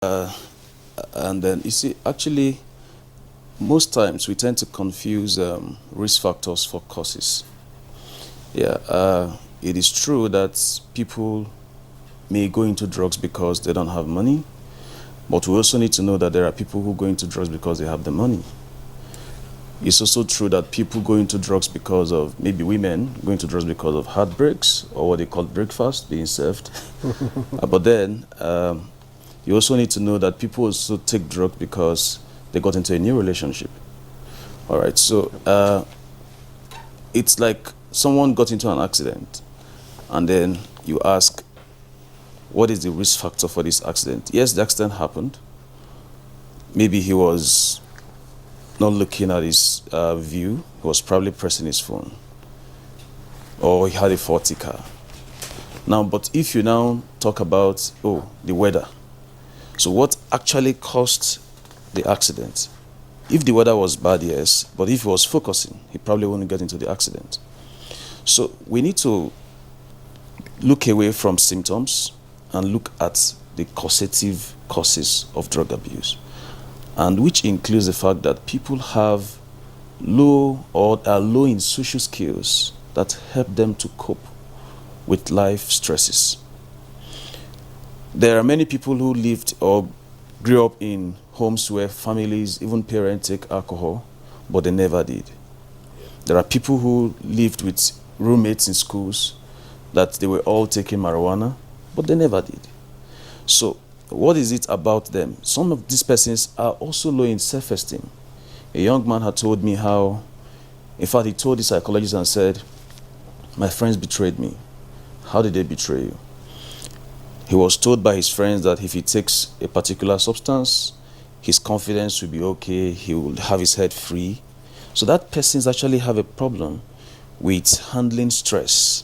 Uh, and then you see, actually, most times we tend to confuse risk factors for causes. Yeah, it is true that people may go into drugs because they don't have money, but we also need to know that there are people who go into drugs because they have the money. It's also true that people go into drugs because of, maybe women go into drugs because of heartbreaks or what they call breakfast being served. But then you also need to know that people also take drugs because they got into a new relationship. All right, so it's like someone got into an accident and then you ask, what is the risk factor for this accident? Yes, the accident happened. Maybe he was not looking at his view. He was probably pressing his phone. Or he had a faulty car. Now, but if you now talk about, the weather. So what actually caused the accident? If the weather was bad, yes, but if he was focusing, he probably wouldn't get into the accident. So we need to look away from symptoms and look at the causative causes of drug abuse, and which includes the fact that people have low or are low in social skills that help them to cope with life stresses. There are many people who lived or grew up in homes where families, even parents, take alcohol, but they never did. There are people who lived with roommates in schools that they were all taking marijuana, but they never did. So what is it about them? Some of these persons are also low in self-esteem. A young man had told me how, in fact, he told the psychologist and said, my friends betrayed me. How did they betray you? He was told by his friends that if he takes a particular substance, his confidence will be okay, he will have his head free. So that person actually have a problem with handling stress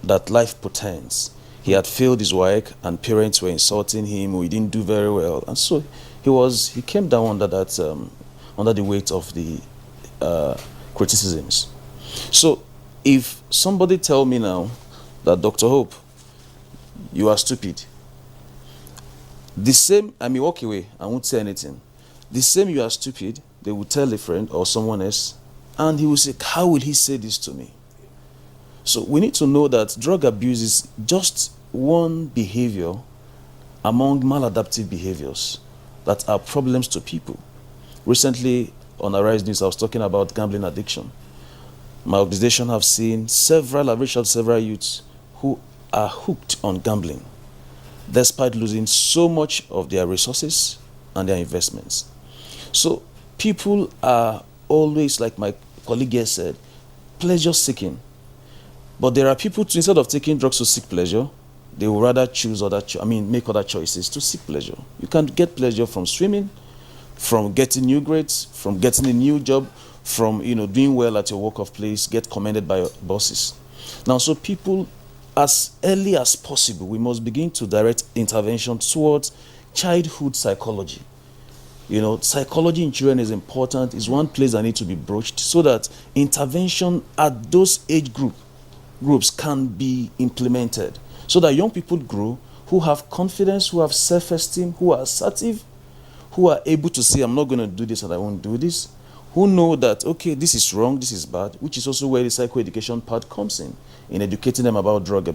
that life portends. He had failed his work and parents were insulting him, he didn't do very well. And so he came down under that, under the weight of the criticisms. So if somebody tell me now that, Dr. Hope, you are stupid, the same, I may walk away, I won't say anything. The same you are stupid, they will tell a friend or someone else, and he will say, how will he say this to me? So we need to know that drug abuse is just one behavior among maladaptive behaviors that are problems to people. Recently on Arise News, I was talking about gambling addiction. My organization have seen I've reached out several youths who are hooked on gambling, despite losing so much of their resources and their investments. So people are always, like my colleague here said, pleasure seeking. But there are people, instead of taking drugs to seek pleasure, they will rather make other choices to seek pleasure. You can get pleasure from swimming, from getting new grades, from getting a new job, from doing well at your work of place, get commended by your bosses. Now, so people, as early as possible, we must begin to direct intervention towards childhood psychology. Psychology in children is important, is one place that needs to be broached so that intervention at those age groups can be implemented, so that young people grow who have confidence, who have self-esteem, who are assertive, who are able to say, I'm not going to do this and I won't do this, who know that, okay, this is wrong, this is bad, which is also where the psychoeducation part comes in educating them about drugs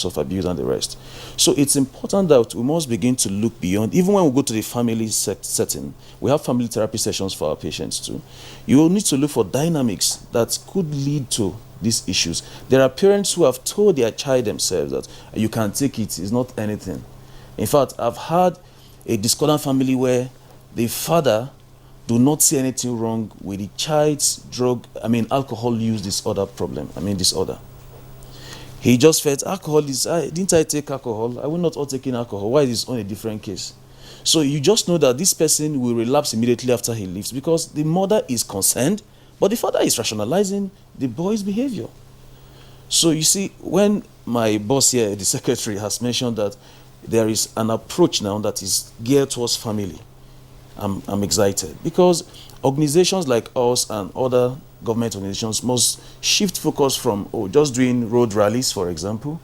of abuse and the rest. So it's important that we must begin to look beyond, even when we go to the family setting, we have family therapy sessions for our patients too. You will need to look for dynamics that could lead to these issues. There are parents who have told their child themselves that you can take it, it's not anything. In fact, I've had a discordant family where the father do not see anything wrong with the child's alcohol use disorder. He just felt alcohol is, didn't I take alcohol? I will not all taking alcohol. Why is this on a different case? So you just know that this person will relapse immediately after he leaves because the mother is concerned, but the father is rationalizing the boy's behavior. So you see, when my boss here, the secretary, has mentioned that there is an approach now that is geared towards family, I'm excited because organizations like us and other government organizations must shift focus from just doing road rallies, for example,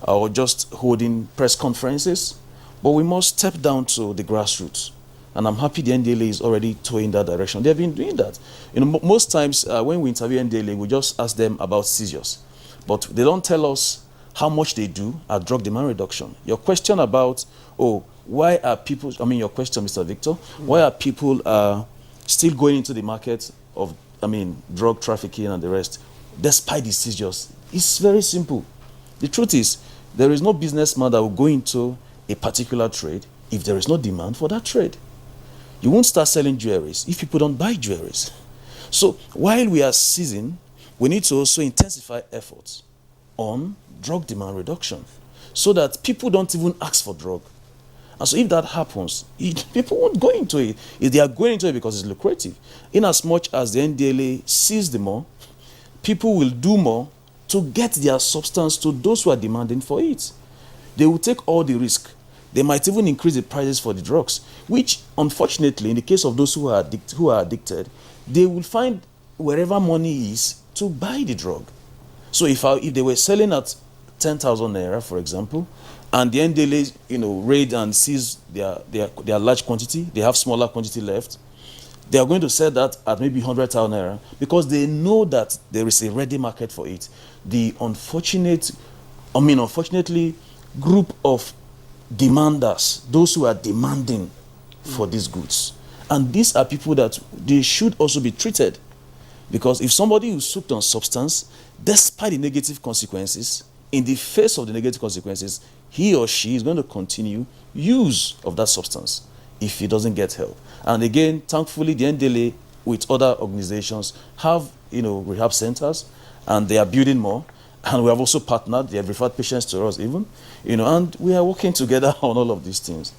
or just holding press conferences, But we must step down to the grassroots. And I'm happy the NDLA is already toeing that direction. They've been doing that. Most times when we interview NDLA, we just ask them about seizures. But they don't tell us how much they do at drug demand reduction. Your question about, why are people, your question, Mr. Victor, why are people still going into the market of, drug trafficking and the rest, despite the seizures? It's very simple. The truth is, there is no businessman that will go into a particular trade if there is no demand for that trade. You won't start selling jewelries if people don't buy jewelries. So while we are seizing, we need to also intensify efforts on drug demand reduction so that people don't even ask for drug. And so if that happens, people won't go into it. If they are going into it because it's lucrative, in as much as the NDLA sees the more, people will do more to get their substance to those who are demanding for it. They will take all the risk. They might even increase the prices for the drugs, which unfortunately, in the case of those who are addicted, they will find wherever money is to buy the drug. So if they were selling at 10,000 naira, for example, and the NDLA, raid and seize their large quantity, they have smaller quantity left, they are going to sell that at maybe 100,000 naira because they know that there is a ready market for it. The unfortunately, group of demanders, those who are demanding for these goods. And these are people that they should also be treated. Because if somebody is hooked on substance, despite the negative consequences, in the face of the negative consequences, he or she is going to continue use of that substance if he doesn't get help. And again, thankfully, the NDLA with other organizations have, rehab centers, and they are building more. And we have also partnered, they have referred patients to us even, and we are working together on all of these things.